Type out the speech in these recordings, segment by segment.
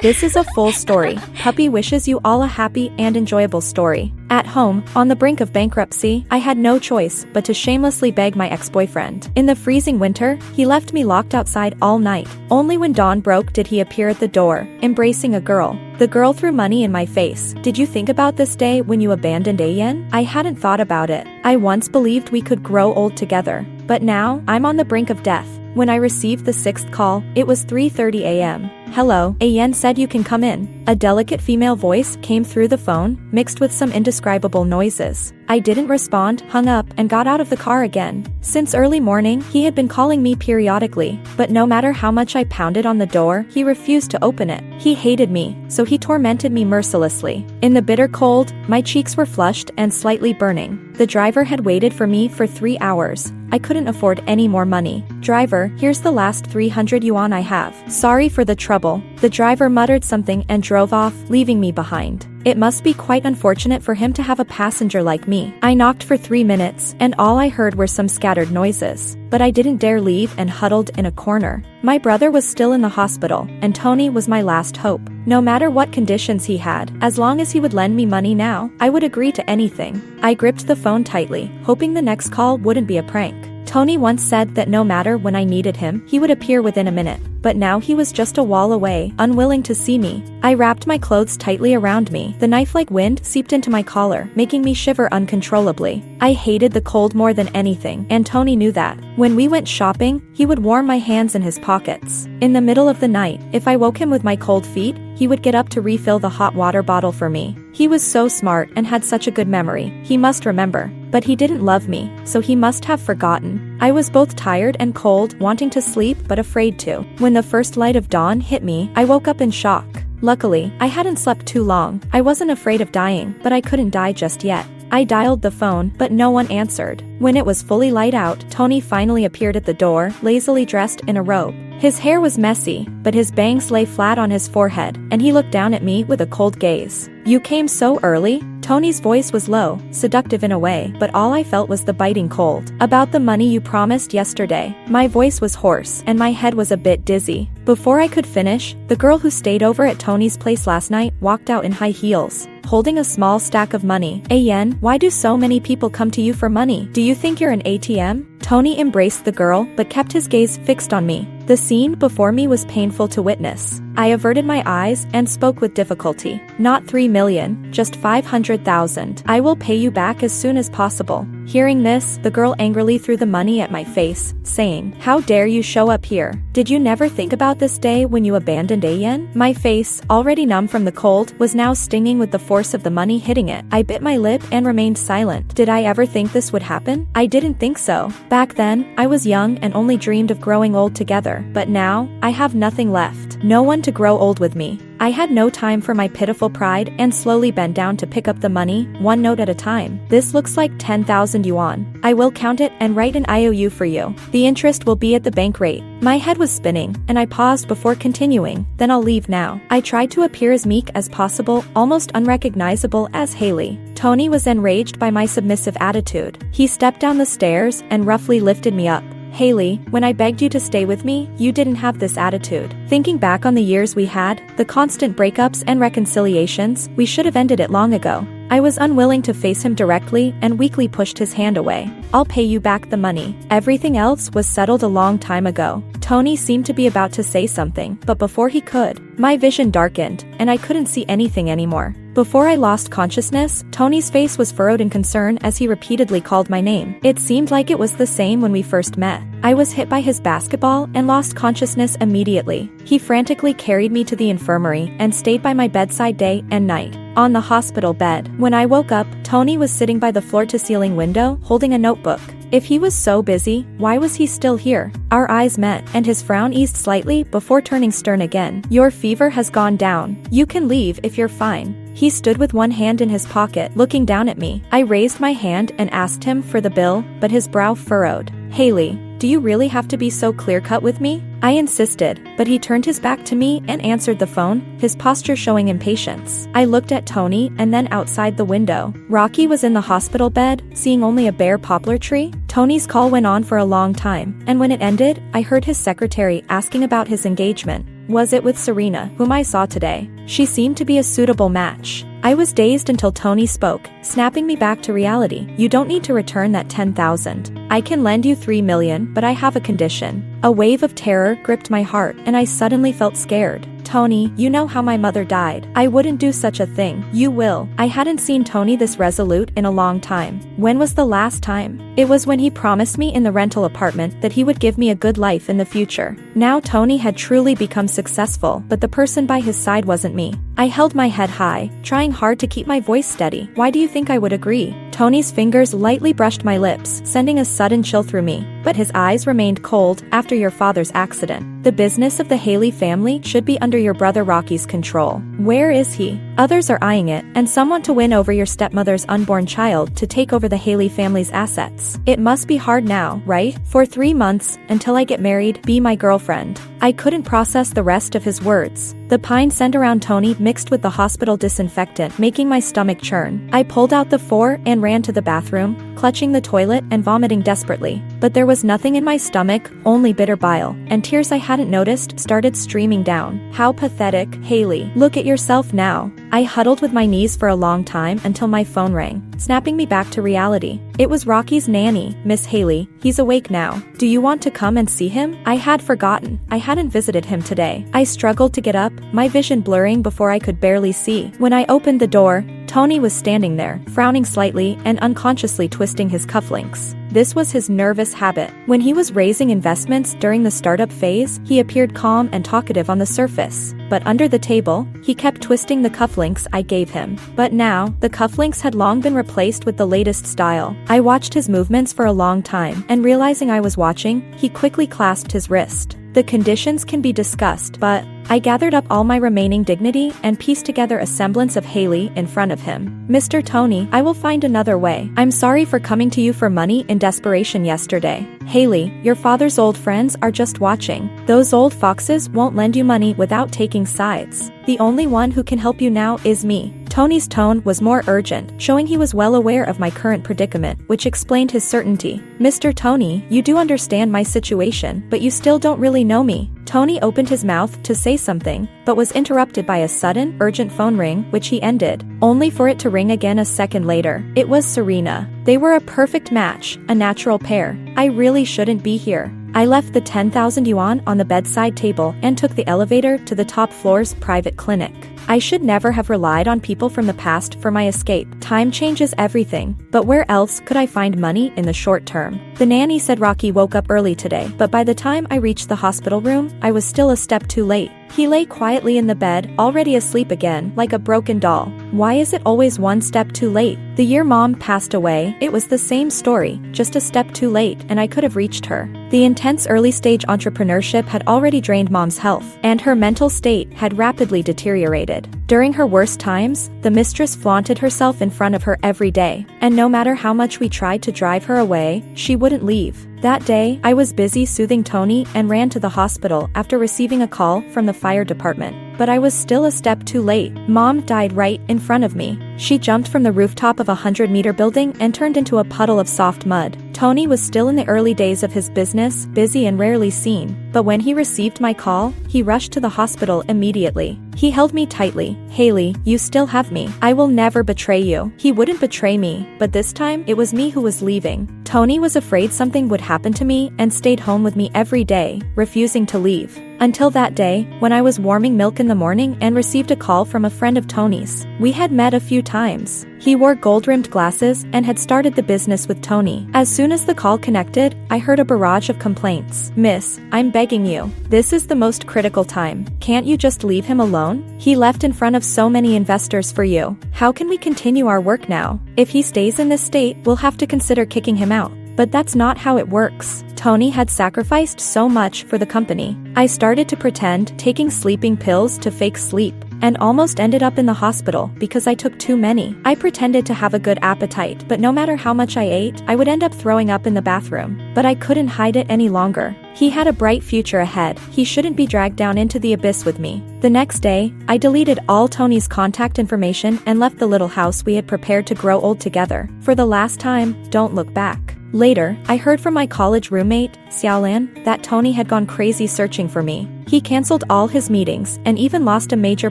This is a full story. Puppy wishes you all a happy and enjoyable story. At home, on the brink of bankruptcy, I had no choice but to shamelessly beg my ex-boyfriend. In the freezing winter, he left me locked outside all night. Only when dawn broke did he appear at the door, embracing a girl. The girl threw money in my face. Did you think about this day when you abandoned Ayen? I hadn't thought about it. I once believed we could grow old together. But now, I'm on the brink of death. When I received the sixth call, it was 3:30 a.m. "Hello, Ayen said you can come in." A delicate female voice came through the phone, mixed with some indescribable noises. I didn't respond, hung up, and got out of the car again. Since early morning, he had been calling me periodically, but no matter how much I pounded on the door, he refused to open it. He hated me, so he tormented me mercilessly. In the bitter cold, my cheeks were flushed and slightly burning. The driver had waited for me for 3 hours. I couldn't afford any more money. "Driver, here's the last 300 yuan I have. Sorry for the trouble." The driver muttered something and drove off, leaving me behind. It must be quite unfortunate for him to have a passenger like me. I knocked for 3 minutes, and all I heard were some scattered noises. But I didn't dare leave and huddled in a corner. My brother was still in the hospital, and Tony was my last hope. No matter what conditions he had, as long as he would lend me money now, I would agree to anything. I gripped the phone tightly, hoping the next call wouldn't be a prank. Tony once said that no matter when I needed him, he would appear within a minute. But now he was just a wall away, unwilling to see me. I wrapped my clothes tightly around me. The knife-like wind seeped into my collar, making me shiver uncontrollably. I hated the cold more than anything, and Tony knew that. When we went shopping, he would warm my hands in his pockets. In the middle of the night, if I woke him with my cold feet, he would get up to refill the hot water bottle for me. He was so smart and had such a good memory. He must remember. But he didn't love me, so he must have forgotten. I was both tired and cold, wanting to sleep but afraid to. When the first light of dawn hit me, I woke up in shock. Luckily, I hadn't slept too long. I wasn't afraid of dying, but I couldn't die just yet. I dialed the phone, but no one answered. When it was fully light out, Tony finally appeared at the door, lazily dressed in a robe. His hair was messy, but his bangs lay flat on his forehead, and he looked down at me with a cold gaze. "You came so early?" Tony's voice was low, seductive in a way, but all I felt was the biting cold. "About the money you promised yesterday." My voice was hoarse, and my head was a bit dizzy. Before I could finish, the girl who stayed over at Tony's place last night walked out in high heels, holding a small stack of money. "Ayen, why do so many people come to you for money? Do you think you're an ATM?" Tony embraced the girl, but kept his gaze fixed on me. The scene before me was painful to witness. I averted my eyes and spoke with difficulty. "Not 3 million, just 500,000. I will pay you back as soon as possible." Hearing this, the girl angrily threw the money at my face, saying, "How dare you show up here? Did you never think about this day when you abandoned Ayen?" My face, already numb from the cold, was now stinging with the force of the money hitting it. I bit my lip and remained silent. Did I ever think this would happen? I didn't think so. Back then, I was young and only dreamed of growing old together. But now, I have nothing left. No one to grow old with me. I had no time for my pitiful pride and slowly bent down to pick up the money, one note at a time. "This looks like 10,000 yuan. I will count it and write an IOU for you. The interest will be at the bank rate." My head was spinning, and I paused before continuing. "Then I'll leave now." I tried to appear as meek as possible, almost unrecognizable as Haley. Tony was enraged by my submissive attitude. He stepped down the stairs and roughly lifted me up. "Haley, when I begged you to stay with me, you didn't have this attitude." Thinking back on the years we had, the constant breakups and reconciliations, we should have ended it long ago. I was unwilling to face him directly and weakly pushed his hand away. "I'll pay you back the money. Everything else was settled a long time ago." Tony seemed to be about to say something, but before he could, my vision darkened, and I couldn't see anything anymore. Before I lost consciousness, Tony's face was furrowed in concern as he repeatedly called my name. It seemed like it was the same when we first met. I was hit by his basketball and lost consciousness immediately. He frantically carried me to the infirmary and stayed by my bedside day and night. On the hospital bed, when I woke up, Tony was sitting by the floor-to-ceiling window, holding a notebook. If he was so busy, why was he still here? Our eyes met, and his frown eased slightly before turning stern again. "Your fever has gone down. You can leave if you're fine." He stood with one hand in his pocket, looking down at me. I raised my hand and asked him for the bill, but his brow furrowed. "Haley, do you really have to be so clear-cut with me?" I insisted, but he turned his back to me and answered the phone, his posture showing impatience. I looked at Tony and then outside the window. Rocky was in the hospital bed, seeing only a bare poplar tree. Tony's call went on for a long time, and when it ended, I heard his secretary asking about his engagement. Was it with Serena, whom I saw today? She seemed to be a suitable match. I was dazed until Tony spoke, snapping me back to reality. You don't need to return that 10,000. I can lend you 3 million, but I have a condition. A wave of terror gripped my heart, and I suddenly felt scared. Tony, you know how my mother died. I wouldn't do such a thing. You will. I hadn't seen Tony this resolute in a long time. When was the last time? It was when he promised me in the rental apartment that he would give me a good life in the future. Now Tony had truly become successful, but the person by his side wasn't me. I held my head high, trying hard to keep my voice steady. Why do you think I would agree? Tony's fingers lightly brushed my lips, sending a sudden chill through me. But his eyes remained cold. After your father's accident, the business of the Haley family should be under your brother Rocky's control. Where is he? Others are eyeing it, and some want to win over your stepmother's unborn child to take over the Haley family's assets. It must be hard now, right? For 3 months, until I get married, be my girlfriend. I couldn't process the rest of his words. The pine scent around Tony mixed with the hospital disinfectant, making my stomach churn. I pulled out the 4 and ran to the bathroom, clutching the toilet and vomiting desperately. But there was nothing in my stomach, only bitter bile, and tears I hadn't noticed started streaming down. How pathetic. Haley, look at yourself now. I huddled with my knees for a long time until my phone rang, snapping me back to reality. It was Rocky's nanny, Miss Haley. He's awake now. Do you want to come and see him? I had forgotten. I hadn't visited him today. I struggled to get up, my vision blurring before I could barely see. When I opened the door, Tony was standing there, frowning slightly and unconsciously twisting his cufflinks. This was his nervous habit. When he was raising investments during the startup phase, he appeared calm and talkative on the surface. But under the table, he kept twisting the cufflinks I gave him. But now, the cufflinks had long been replaced with the latest style. I watched his movements for a long time, and realizing I was watching, he quickly clasped his wrist. The conditions can be discussed, but I gathered up all my remaining dignity and pieced together a semblance of Haley in front of him. Mr. Tony, I will find another way. I'm sorry for coming to you for money in desperation yesterday. Haley, your father's old friends are just watching. Those old foxes won't lend you money without taking sides. The only one who can help you now is me. Tony's tone was more urgent, showing he was well aware of my current predicament, which explained his certainty. Mr. Tony, you do understand my situation, but you still don't really know me. Tony opened his mouth to say something, but was interrupted by a sudden, urgent phone ring, which he ended, only for it to ring again a second later. It was Serena. They were a perfect match, a natural pair. I really shouldn't be here. I left the 10,000 yuan on the bedside table and took the elevator to the top floor's private clinic. I should never have relied on people from the past for my escape. Time changes everything, but where else could I find money in the short term? The nanny said Rocky woke up early today, but by the time I reached the hospital room, I was still a step too late. He lay quietly in the bed, already asleep again, like a broken doll. Why is it always one step too late? The year Mom passed away, it was the same story, just a step too late, and I could have reached her. The intense early-stage entrepreneurship had already drained Mom's health, and her mental state had rapidly deteriorated. During her worst times, the mistress flaunted herself in front of her every day, and no matter how much we tried to drive her away, she wouldn't leave. That day, I was busy soothing Tony and ran to the hospital after receiving a call from the fire department. But I was still a step too late. Mom died right in front of me. She jumped from the rooftop of a 100-meter building and turned into a puddle of soft mud. Tony was still in the early days of his business, busy and rarely seen. But when he received my call, he rushed to the hospital immediately. He held me tightly. Haley, you still have me. I will never betray you. He wouldn't betray me, but this time, it was me who was leaving. Tony was afraid something would happen to me and stayed home with me every day, refusing to leave. Until that day, when I was warming milk in the morning and received a call from a friend of Tony's. We had met a few times. He wore gold-rimmed glasses and had started the business with Tony. As soon as the call connected, I heard a barrage of complaints. Miss, I'm begging you. This is the most critical time. Can't you just leave him alone? He left in front of so many investors for you. How can we continue our work now? If he stays in this state, we'll have to consider kicking him out. But that's not how it works. Tony had sacrificed so much for the company. I started to pretend, taking sleeping pills to fake sleep, and almost ended up in the hospital because I took too many. I pretended to have a good appetite, but no matter how much I ate, I would end up throwing up in the bathroom. But I couldn't hide it any longer. He had a bright future ahead. He shouldn't be dragged down into the abyss with me. The next day, I deleted all Tony's contact information and left the little house we had prepared to grow old together. For the last time, don't look back. Later, I heard from my college roommate, Xiaolan, that Tony had gone crazy searching for me. He canceled all his meetings and even lost a major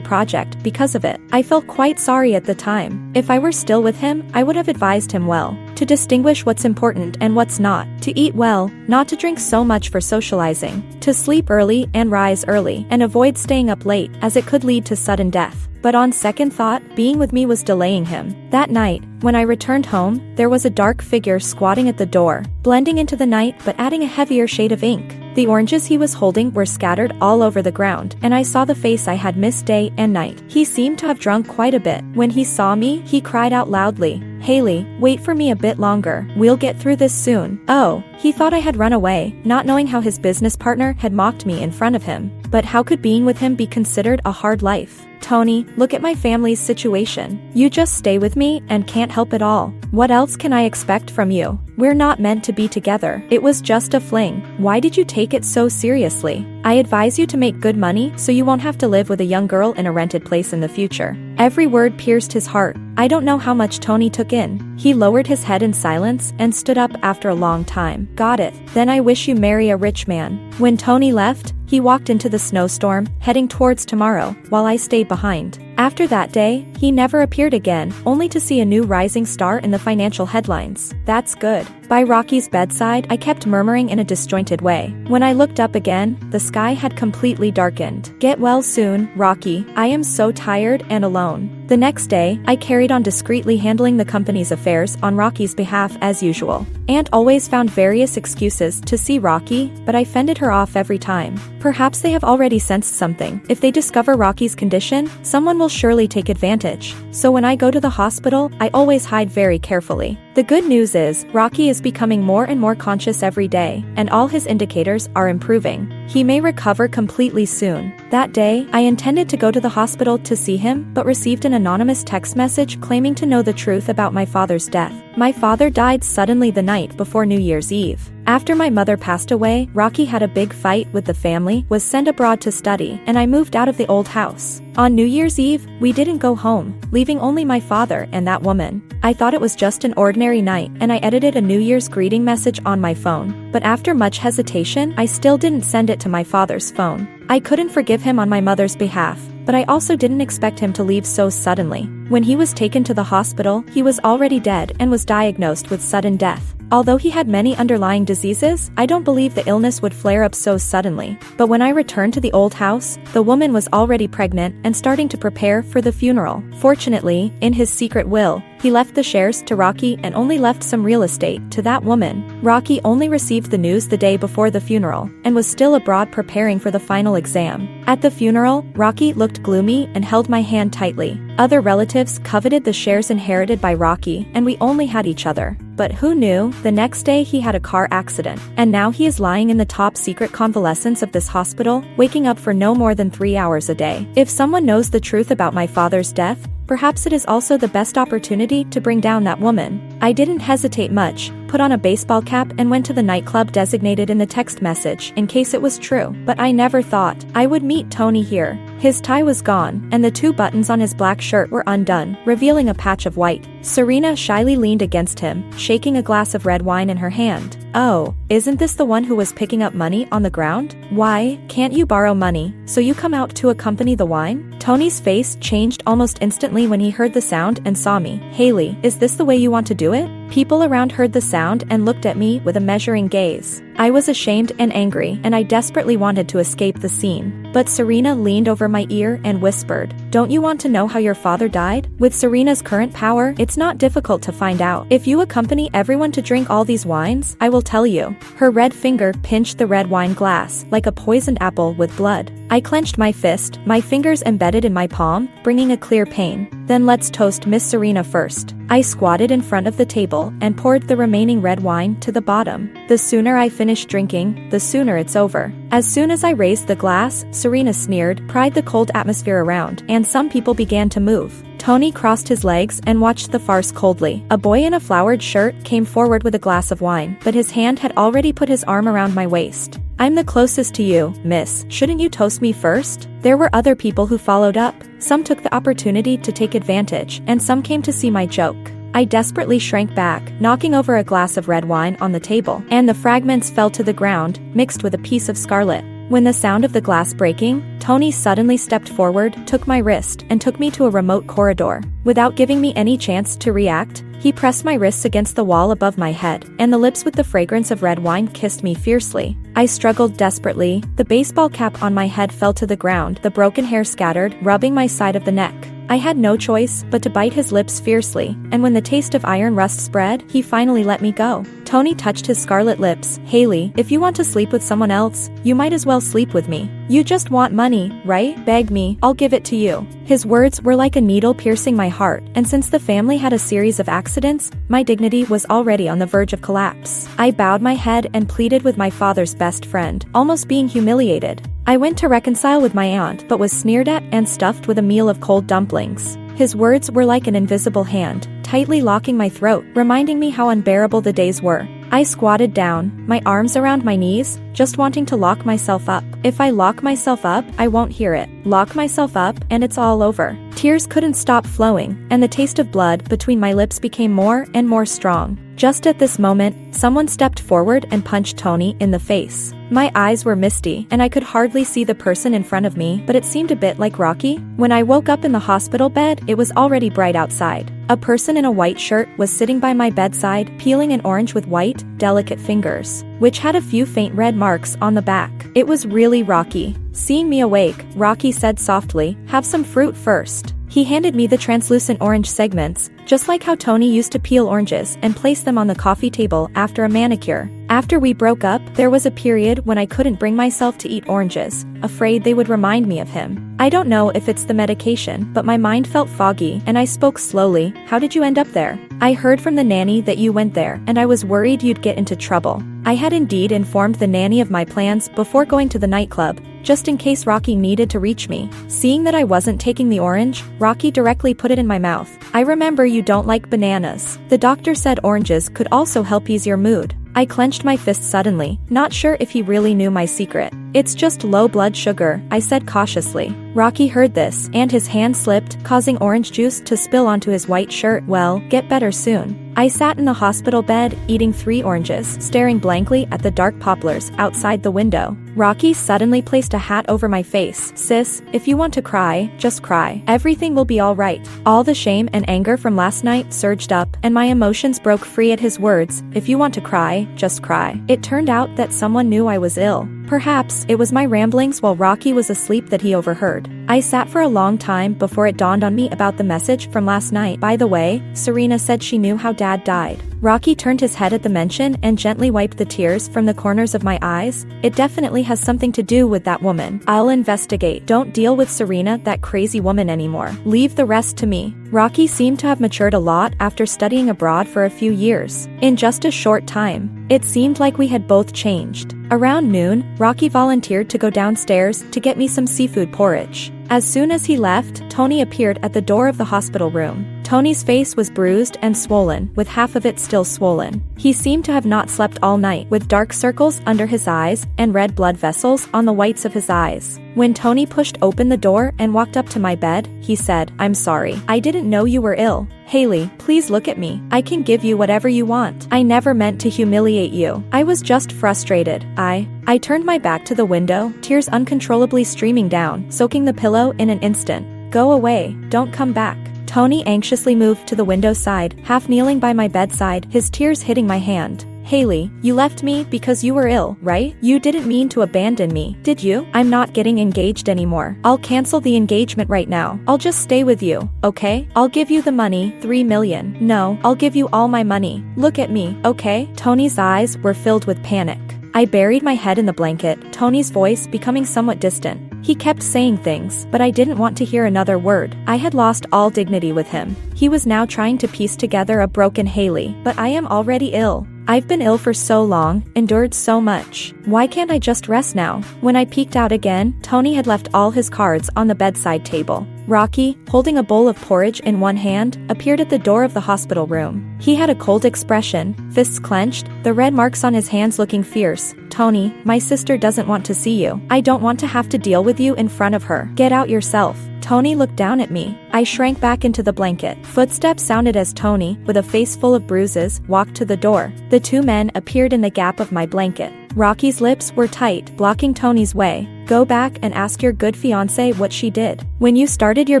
project because of it. I felt quite sorry at the time. If I were still with him, I would have advised him well, to distinguish what's important and what's not, to eat well, not to drink so much for socializing, to sleep early and rise early, and avoid staying up late, as it could lead to sudden death. But on second thought, being with me was delaying him. That night, when I returned home, there was a dark figure squatting at the door, blending into the night but adding a heavier shade of ink. The oranges he was holding were scattered all over the ground, and I saw the face I had missed day and night. He seemed to have drunk quite a bit. When he saw me, he cried out loudly, "Haley, wait for me a bit longer. We'll get through this soon." Oh, he thought I had run away, not knowing how his business partner had mocked me in front of him. But how could being with him be considered a hard life? Tony, look at my family's situation. You just stay with me and can't help it all. What else can I expect from you? We're not meant to be together. It was just a fling. Why did you take it so seriously? I advise you to make good money so you won't have to live with a young girl in a rented place in the future. Every word pierced his heart. I don't know how much Tony took in. He lowered his head in silence and stood up after a long time. Got it. Then I wish you marry a rich man. When Tony left, he walked into the snowstorm, heading towards tomorrow, while I stayed behind. After that day, he never appeared again, only to see a new rising star in the financial headlines. That's good. By Rocky's bedside, I kept murmuring in a disjointed way. When I looked up again, the sky had completely darkened. Get well soon, Rocky. I am so tired and alone. The next day, I carried on discreetly handling the company's affairs on Rocky's behalf as usual. Aunt always found various excuses to see Rocky, but I fended her off every time. Perhaps they have already sensed something. If they discover Rocky's condition, someone will surely take advantage. So when I go to the hospital, I always hide very carefully. The good news is, Rocky is becoming more and more conscious every day, and all his indicators are improving. He may recover completely soon. That day, I intended to go to the hospital to see him, but received an anonymous text message claiming to know the truth about my father's death. My father died suddenly the night before New Year's Eve. After my mother passed away, Rocky had a big fight with the family, was sent abroad to study, and I moved out of the old house. On New Year's Eve, we didn't go home, leaving only my father and that woman. I thought it was just an ordinary night, and I edited a New Year's greeting message on my phone. But after much hesitation, I still didn't send it to my father's phone. I couldn't forgive him on my mother's behalf, but I also didn't expect him to leave so suddenly. When he was taken to the hospital, he was already dead and was diagnosed with sudden death. Although he had many underlying diseases, I don't believe the illness would flare up so suddenly. But when I returned to the old house, the woman was already pregnant and starting to prepare for the funeral. Fortunately, in his secret will, he left the shares to Rocky and only left some real estate to that woman. Rocky only received the news the day before the funeral, and was still abroad preparing for the final exam. At the funeral, Rocky looked gloomy and held my hand tightly. Other relatives coveted the shares inherited by Rocky, and we only had each other. But who knew, the next day he had a car accident, and now he is lying in the top secret convalescence of this hospital, waking up for no more than 3 hours a day. If someone knows the truth about my father's death, perhaps it is also the best opportunity to bring down that woman. I didn't hesitate much, put on a baseball cap and went to the nightclub designated in the text message in case it was true. But I never thought I would meet Tony here. His tie was gone, and the 2 buttons on his black shirt were undone, revealing a patch of white. Serena shyly leaned against him, shaking a glass of red wine in her hand. Oh, isn't this the one who was picking up money on the ground? Why, can't you borrow money, so you come out to accompany the wine? Tony's face changed almost instantly when he heard the sound and saw me. Haley, is this the way you want to do it? People around heard the sound and looked at me with a measuring gaze. I was ashamed and angry, and I desperately wanted to escape the scene. But Serena leaned over my ear and whispered, "Don't you want to know how your father died? With Serena's current power, it's not difficult to find out. If you accompany everyone to drink all these wines, I will tell you." Her red finger pinched the red wine glass, like a poisoned apple with blood. I clenched my fist, my fingers embedded in my palm, bringing a clear pain. "Then let's toast Miss Serena first." I squatted in front of the table and poured the remaining red wine to the bottom. The sooner I finish drinking, the sooner it's over. As soon as I raised the glass, Serena sneered, pried the cold atmosphere around, and some people began to move. Tony crossed his legs and watched the farce coldly. A boy in a flowered shirt came forward with a glass of wine, but his hand had already put his arm around my waist. "I'm the closest to you, miss. Shouldn't you toast me first?" There were other people who followed up. Some took the opportunity to take advantage, and some came to see my joke. I desperately shrank back, knocking over a glass of red wine on the table, and the fragments fell to the ground, mixed with a piece of scarlet. When the sound of the glass breaking, Tony suddenly stepped forward, took my wrist, and took me to a remote corridor. Without giving me any chance to react, he pressed my wrists against the wall above my head, and the lips with the fragrance of red wine kissed me fiercely. I struggled desperately. The baseball cap on my head fell to the ground, the broken hair scattered, rubbing my side of the neck. I had no choice but to bite his lips fiercely, and when the taste of iron rust spread, he finally let me go. Tony touched his scarlet lips. Haley, if you want to sleep with someone else, you might as well sleep with me. You just want money, right? Beg me, I'll give it to you. His words were like a needle piercing my heart, and since the family had a series of accidents, my dignity was already on the verge of collapse. I bowed my head and pleaded with my father's best friend, almost being humiliated. I went to reconcile with my aunt but was sneered at and stuffed with a meal of cold dumplings. His words were like an invisible hand, tightly locking my throat, reminding me how unbearable the days were. I squatted down, my arms around my knees, just wanting to lock myself up. If I lock myself up, I won't hear it. Lock myself up, and it's all over. Tears couldn't stop flowing, and the taste of blood between my lips became more and more strong. Just at this moment, someone stepped forward and punched Tony in the face. My eyes were misty, and I could hardly see the person in front of me, but it seemed a bit like Rocky. When I woke up in the hospital bed, it was already bright outside. A person in a white shirt was sitting by my bedside, peeling an orange with white, delicate fingers, which had a few faint red marks on the back. It was really Rocky. Seeing me awake, Rocky said softly, "Have some fruit first." He handed me the translucent orange segments, just like how Tony used to peel oranges and place them on the coffee table after a manicure. After we broke up, there was a period when I couldn't bring myself to eat oranges, afraid they would remind me of him. I don't know if it's the medication, but my mind felt foggy and I spoke slowly. "How did you end up there? I heard from the nanny that you went there, and I was worried you'd get into trouble." I had indeed informed the nanny of my plans before going to the nightclub, just in case Rocky needed to reach me. Seeing that I wasn't taking the orange, Rocky directly put it in my mouth. "I remember you don't like bananas. The doctor said oranges could also help ease your mood." I clenched my fist suddenly, not sure if he really knew my secret. "It's just low blood sugar," I said cautiously. Rocky heard this, and his hand slipped, causing orange juice to spill onto his white shirt. "Well, get better soon." I sat in the hospital bed, eating 3 oranges, staring blankly at the dark poplars outside the window. Rocky suddenly placed a hat over my face. "Sis, if you want to cry, just cry. Everything will be all right." All the shame and anger from last night surged up, and my emotions broke free at his words. "If you want to cry, just cry." It turned out that someone knew I was ill. Perhaps it was my ramblings while Rocky was asleep that he overheard. I sat for a long time before it dawned on me about the message from last night. "By the way, Serena said she knew how Dad died." Rocky turned his head at the mention and gently wiped the tears from the corners of my eyes. "It definitely has something to do with that woman. I'll investigate. Don't deal with Serena, that crazy woman, anymore. Leave the rest to me." Rocky seemed to have matured a lot after studying abroad for a few years. In just a short time, it seemed like we had both changed. Around noon, Rocky volunteered to go downstairs to get me some seafood porridge. As soon as he left, Tony appeared at the door of the hospital room. Tony's face was bruised and swollen, with half of it still swollen. He seemed to have not slept all night, with dark circles under his eyes and red blood vessels on the whites of his eyes. When Tony pushed open the door and walked up to my bed, he said, "I'm sorry. I didn't know you were ill. Haley, please look at me. I can give you whatever you want. I never meant to humiliate you. I was just frustrated." I turned my back to the window, tears uncontrollably streaming down, soaking the pillow in an instant. "Go away. Don't come back." Tony anxiously moved to the window side, half kneeling by my bedside, his tears hitting my hand. "Haley, you left me because you were ill, right? You didn't mean to abandon me, did you? I'm not getting engaged anymore. I'll cancel the engagement right now. I'll just stay with you, okay? I'll give you the money, 3 million. No, I'll give you all my money. Look at me, okay?" Tony's eyes were filled with panic. I buried my head in the blanket, Tony's voice becoming somewhat distant. He kept saying things, but I didn't want to hear another word. I had lost all dignity with him. He was now trying to piece together a broken Haley, but I am already ill. I've been ill for so long, endured so much. Why can't I just rest now? When I peeked out again, Tony had left all his cards on the bedside table. Rocky, holding a bowl of porridge in one hand, appeared at the door of the hospital room. He had a cold expression, fists clenched, the red marks on his hands looking fierce. "Tony, my sister doesn't want to see you. I don't want to have to deal with you in front of her. Get out yourself." Tony looked down at me. I shrank back into the blanket. Footsteps sounded as Tony, with a face full of bruises, walked to the door. The 2 men appeared in the gap of my blanket. Rocky's lips were tight, blocking Tony's way. Go back and ask your good fiancée what she did. When you started your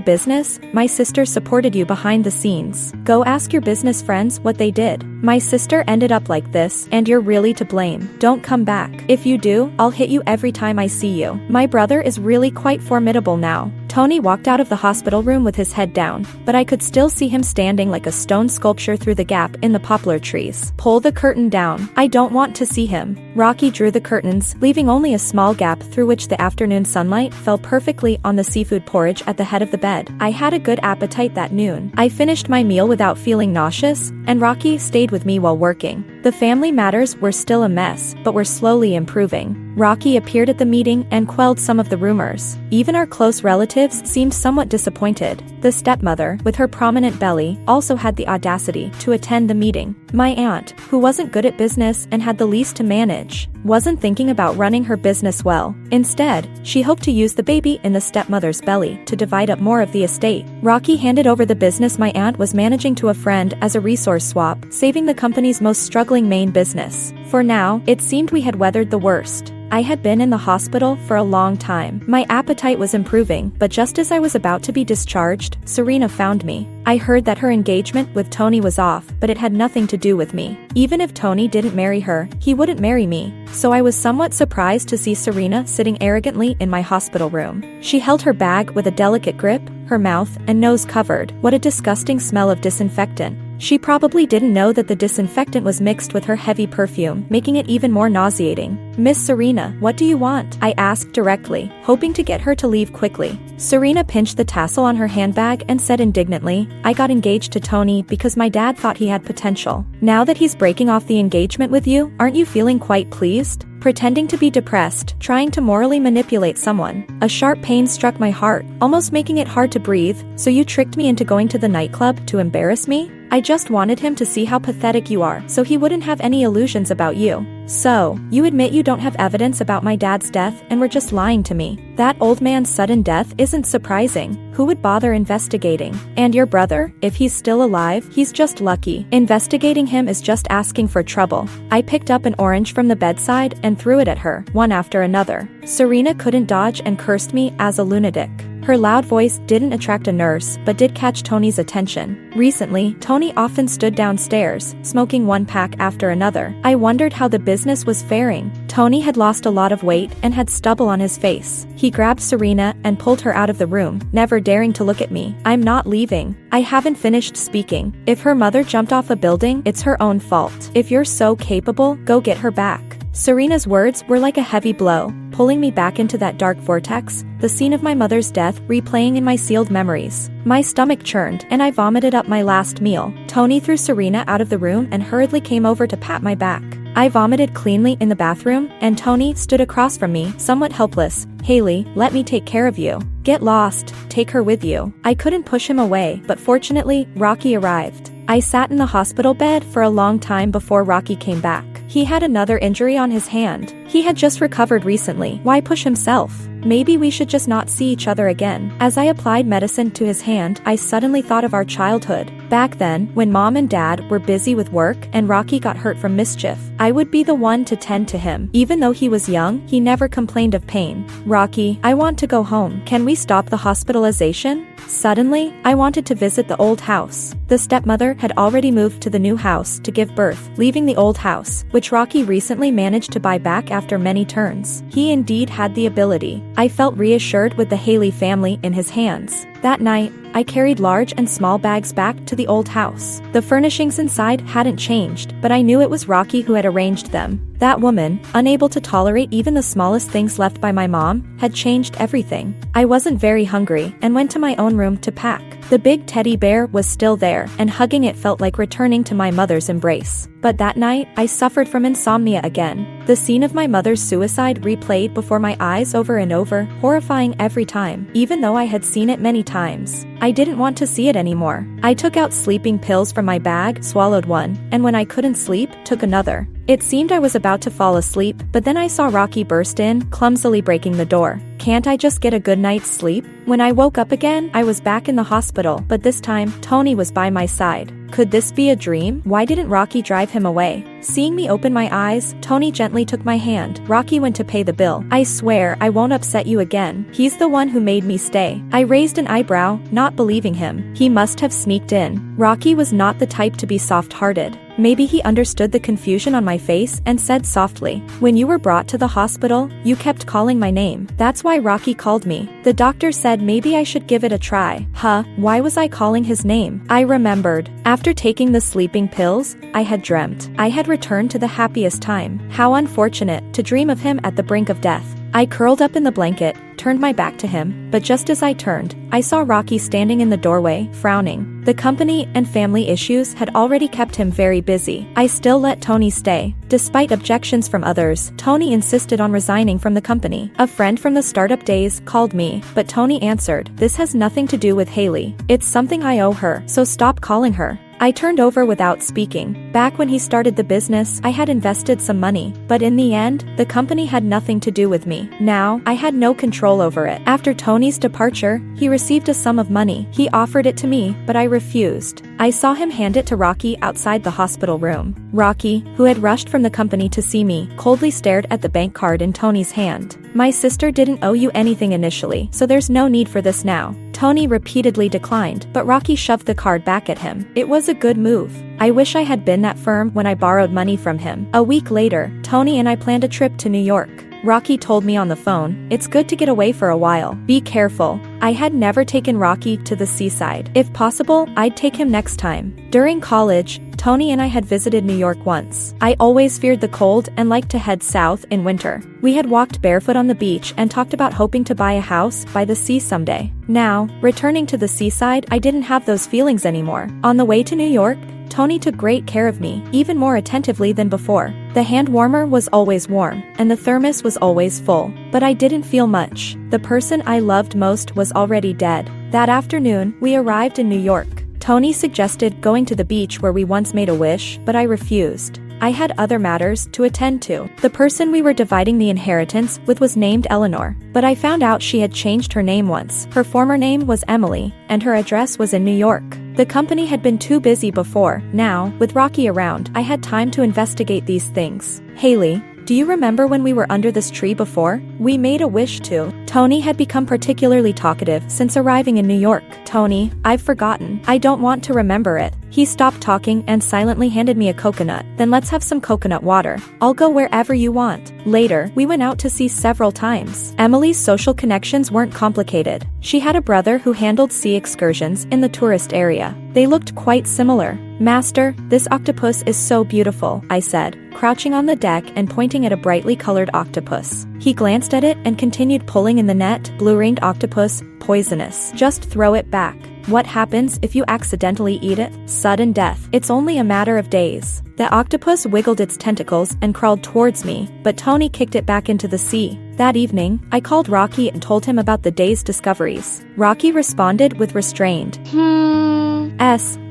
business, my sister supported you behind the scenes. Go ask your business friends what they did. My sister ended up like this, and you're really to blame. Don't come back. If you do, I'll hit you every time I see you. My brother is really quite formidable now. Tony walked out of the hospital room with his head down, but I could still see him standing like a stone sculpture through the gap in the poplar trees. Pull the curtain down. I don't want to see him. Rocky drew the curtains, leaving only a small gap through which the afternoon sunlight fell perfectly on the seafood porridge at the head of the bed. I had a good appetite that noon. I finished my meal without feeling nauseous, and Rocky stayed with me while working. The family matters were still a mess, but were slowly improving. Rocky appeared at the meeting and quelled some of the rumors. Even our close relatives seemed somewhat disappointed. The stepmother, with her prominent belly, also had the audacity to attend the meeting. My aunt, who wasn't good at business and had the least to manage, wasn't thinking about running her business well. Instead, she hoped to use the baby in the stepmother's belly to divide up more of the estate. Rocky handed over the business my aunt was managing to a friend as a resource swap, saving the company's most struggling main business. For now, it seemed we had weathered the worst. I had been in the hospital for a long time. My appetite was improving, but just as I was about to be discharged, Serena found me. I heard that her engagement with Tony was off, but it had nothing to do with me. Even if Tony didn't marry her, he wouldn't marry me. So I was somewhat surprised to see Serena sitting arrogantly in my hospital room. She held her bag with a delicate grip, her mouth and nose covered. What a disgusting smell of disinfectant. She probably didn't know that the disinfectant was mixed with her heavy perfume, making it even more nauseating. Miss Serena, what do you want? I asked directly, hoping to get her to leave quickly. Serena pinched the tassel on her handbag and said indignantly, I got engaged to Tony because my dad thought he had potential. Now that he's breaking off the engagement with you, aren't you feeling quite pleased? Pretending to be depressed, trying to morally manipulate someone. A sharp pain struck my heart, almost making it hard to breathe. So you tricked me into going to the nightclub to embarrass me? I just wanted him to see how pathetic you are, so he wouldn't have any illusions about you. So, you admit you don't have evidence about my dad's death and were just lying to me. That old man's sudden death isn't surprising. Who would bother investigating? And your brother, if he's still alive, he's just lucky. Investigating him is just asking for trouble. I picked up an orange from the bedside and threw it at her, one after another. Serena couldn't dodge and cursed me as a lunatic. Her loud voice didn't attract a nurse, but did catch Tony's attention. Recently, Tony often stood downstairs, smoking one pack after another. I wondered how the business was faring. Tony had lost a lot of weight and had stubble on his face. He grabbed Serena and pulled her out of the room, never daring to look at me. I'm not leaving. I haven't finished speaking. If her mother jumped off a building, it's her own fault. If you're so capable, go get her back. Serena's words were like a heavy blow, pulling me back into that dark vortex, the scene of my mother's death replaying in my sealed memories. My stomach churned, and I vomited up my last meal. Tony threw Serena out of the room and hurriedly came over to pat my back. I vomited cleanly in the bathroom, and Tony stood across from me, somewhat helpless. Haley, let me take care of you. Get lost, take her with you. I couldn't push him away, but fortunately, Rocky arrived. I sat in the hospital bed for a long time before Rocky came back. He had another injury on his hand. He had just recovered recently. Why push himself? Maybe we should just not see each other again. As I applied medicine to his hand, I suddenly thought of our childhood. Back then, when Mom and Dad were busy with work and Rocky got hurt from mischief, I would be the one to tend to him. Even though he was young, he never complained of pain. Rocky, I want to go home. Can we stop the hospitalization? Suddenly, I wanted to visit the old house. The stepmother had already moved to the new house to give birth, leaving the old house, which Rocky recently managed to buy back after many turns. He indeed had the ability. I felt reassured with the Haley family in his hands. That night, I carried large and small bags back to the old house. The furnishings inside hadn't changed, but I knew it was Rocky who had arranged them. That woman, unable to tolerate even the smallest things left by my mom, had changed everything. I wasn't very hungry and went to my own room to pack. The big teddy bear was still there, and hugging it felt like returning to my mother's embrace. But that night, I suffered from insomnia again. The scene of my mother's suicide replayed before my eyes over and over, horrifying every time, even though I had seen it many times. I didn't want to see it anymore. I took out sleeping pills from my bag, swallowed one, and when I couldn't sleep, took another. It seemed I was about to fall asleep, but then I saw Rocky burst in, clumsily breaking the door. Can't I just get a good night's sleep? When I woke up again, I was back in the hospital, but this time, Tony was by my side. Could this be a dream? Why didn't Rocky drive him away? Seeing me open my eyes, Tony gently took my hand. Rocky went to pay the bill. I swear I won't upset you again. He's the one who made me stay. I raised an eyebrow, not believing him. He must have sneaked in. Rocky was not the type to be soft-hearted. Maybe he understood the confusion on my face and said softly, "When you were brought to the hospital, you kept calling my name. That's why Rocky called me. The doctor said maybe I should give it a try." Huh, why was I calling his name? I remembered. After taking the sleeping pills, I had dreamt. I had returned to the happiest time. How unfortunate to dream of him at the brink of death. I curled up in the blanket, turned my back to him, but just as I turned, I saw Rocky standing in the doorway, frowning. The company and family issues had already kept him very busy. I still let Tony stay. Despite objections from others, Tony insisted on resigning from the company. A friend from the startup days called me, but Tony answered, "This has nothing to do with Haley. It's something I owe her, so stop calling her." I turned over without speaking. Back when he started the business, I had invested some money, but in the end, the company had nothing to do with me. Now, I had no control over it. After Tony's departure, he received a sum of money. He offered it to me, but I refused. I saw him hand it to Rocky outside the hospital room. Rocky, who had rushed from the company to see me, coldly stared at the bank card in Tony's hand. "My sister didn't owe you anything initially, so there's no need for this now." Tony repeatedly declined, but Rocky shoved the card back at him. It was a good move. I wish I had been that firm when I borrowed money from him. A week later, Tony and I planned a trip to New York. Rocky told me on the phone, "It's good to get away for a while. Be careful." I had never taken Rocky to the seaside. If possible, I'd take him next time. During college, Tony and I had visited New York once. I always feared the cold and liked to head south in winter. We had walked barefoot on the beach and talked about hoping to buy a house by the sea someday. Now, returning to the seaside, I didn't have those feelings anymore. On the way to New York, Tony took great care of me, even more attentively than before. The hand warmer was always warm, and the thermos was always full. But I didn't feel much. The person I loved most was already dead. That afternoon, we arrived in New York. Tony suggested going to the beach where we once made a wish, but I refused. I had other matters to attend to. The person we were dividing the inheritance with was named Eleanor, but I found out she had changed her name once. Her former name was Emily, and her address was in New York. The company had been too busy before. Now, with Rocky around, I had time to investigate these things. "Haley, do you remember when we were under this tree before? We made a wish to." Tony had become particularly talkative since arriving in New York. "Tony, I've forgotten. I don't want to remember it." He stopped talking and silently handed me a coconut. "Then let's have some coconut water. I'll go wherever you want." Later, we went out to sea several times. Emily's social connections weren't complicated. She had a brother who handled sea excursions in the tourist area. They looked quite similar. "Master, this octopus is so beautiful," I said, crouching on the deck and pointing at a brightly colored octopus. He glanced at it and continued pulling in the net. "Blue-ringed octopus, poisonous. Just throw it back." "What happens if you accidentally eat it?" "Sudden death. It's only a matter of days." The octopus wiggled its tentacles and crawled towards me, but Tony kicked it back into the sea. That evening, I called Rocky and told him about the day's discoveries. Rocky responded with restrained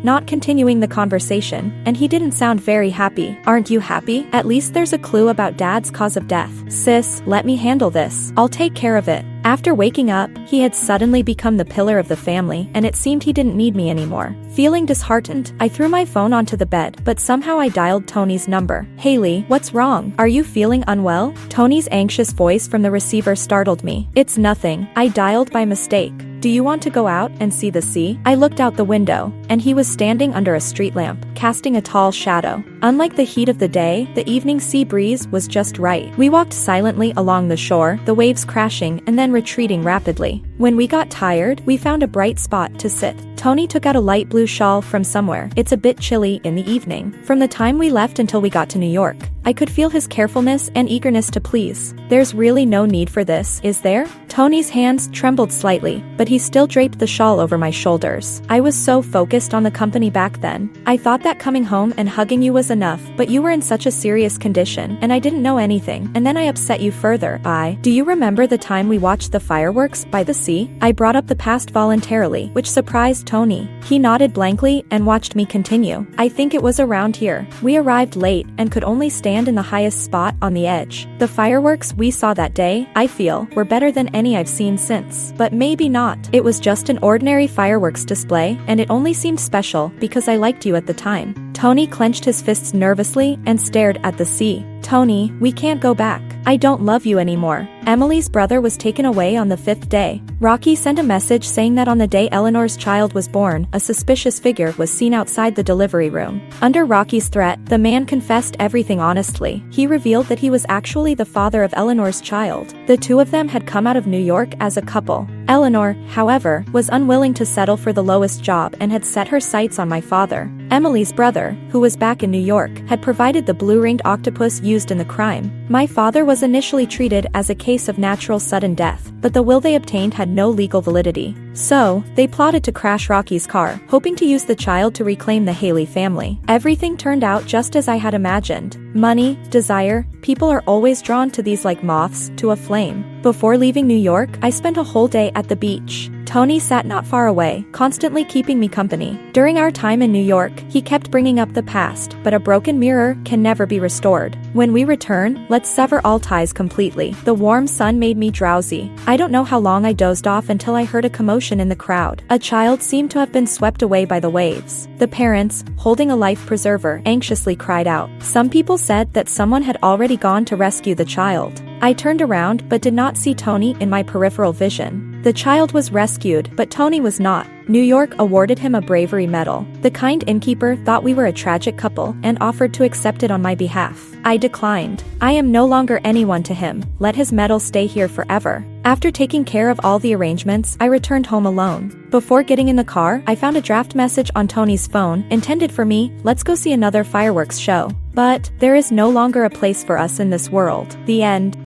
not continuing the conversation, and he didn't sound very happy. "Aren't you happy? At least there's a clue about Dad's cause of death." "Sis, let me handle this. I'll take care of it." After waking up, he had suddenly become the pillar of the family, and it seemed he didn't need me anymore. Feeling disheartened, I threw my phone onto the bed, but somehow I dialed Tony's number. "Haley, what's wrong? Are you feeling unwell?" Tony's anxious voice from the receiver startled me. "It's nothing. I dialed by mistake. Do you want to go out and see the sea?" I looked out the window, and he was standing under a street lamp, casting a tall shadow. Unlike the heat of the day, the evening sea breeze was just right. We walked silently along the shore, the waves crashing and then retreating rapidly. When we got tired, we found a bright spot to sit. Tony took out a light blue shawl from somewhere. "It's a bit chilly in the evening." From the time we left until we got to New York, I could feel his carefulness and eagerness to please. "There's really no need for this, is there?" Tony's hands trembled slightly, but he still draped the shawl over my shoulders. "I was so focused on the company back then. I thought that coming home and hugging you was enough, but you were in such a serious condition, and I didn't know anything, and then I upset you further. Do you remember the time we watched the fireworks by the sea?" I brought up the past voluntarily, which surprised Tony. He nodded blankly and watched me continue. "I think it was around here. We arrived late and could only stand in the highest spot on the edge. The fireworks we saw that day, I feel, were better than any I've seen since. But maybe not. not. It was just an ordinary fireworks display, and it only seemed special because I liked you at the time." Tony clenched his fists nervously and stared at the sea. "Tony, we can't go back. I don't love you anymore." Emily's brother was taken away on the 5th day. Rocky sent a message saying that on the day Eleanor's child was born, a suspicious figure was seen outside the delivery room. Under Rocky's threat, the man confessed everything honestly. He revealed that he was actually the father of Eleanor's child. The two of them had come out of New York as a couple. Eleanor, however, was unwilling to settle for the lowest job and had set her sights on my father. Emily's brother, who was back in New York, had provided the blue-ringed octopus used in the crime. My father was initially treated as a case of natural sudden death, but the will they obtained had no legal validity. So, they plotted to crash Rocky's car, hoping to use the child to reclaim the Haley family. Everything turned out just as I had imagined. Money, desire, people are always drawn to these like moths to a flame. Before leaving New York, I spent a whole day at the beach. Tony sat not far away, constantly keeping me company. During our time in New York, he kept bringing up the past, but a broken mirror can never be restored. When we return, let's sever all ties completely. The warm sun made me drowsy. I don't know how long I dozed off until I heard a commotion in the crowd. A child seemed to have been swept away by the waves. The parents, holding a life preserver, anxiously cried out. Some people said that someone had already gone to rescue the child. I turned around but did not see Tony in my peripheral vision. The child was rescued, but Tony was not. New York awarded him a bravery medal. The kind innkeeper thought we were a tragic couple and offered to accept it on my behalf. I declined. I am no longer anyone to him. Let his medal stay here forever. After taking care of all the arrangements, I returned home alone. Before getting in the car, I found a draft message on Tony's phone, intended for me. "Let's go see another fireworks show. But there is no longer a place for us in this world." The end.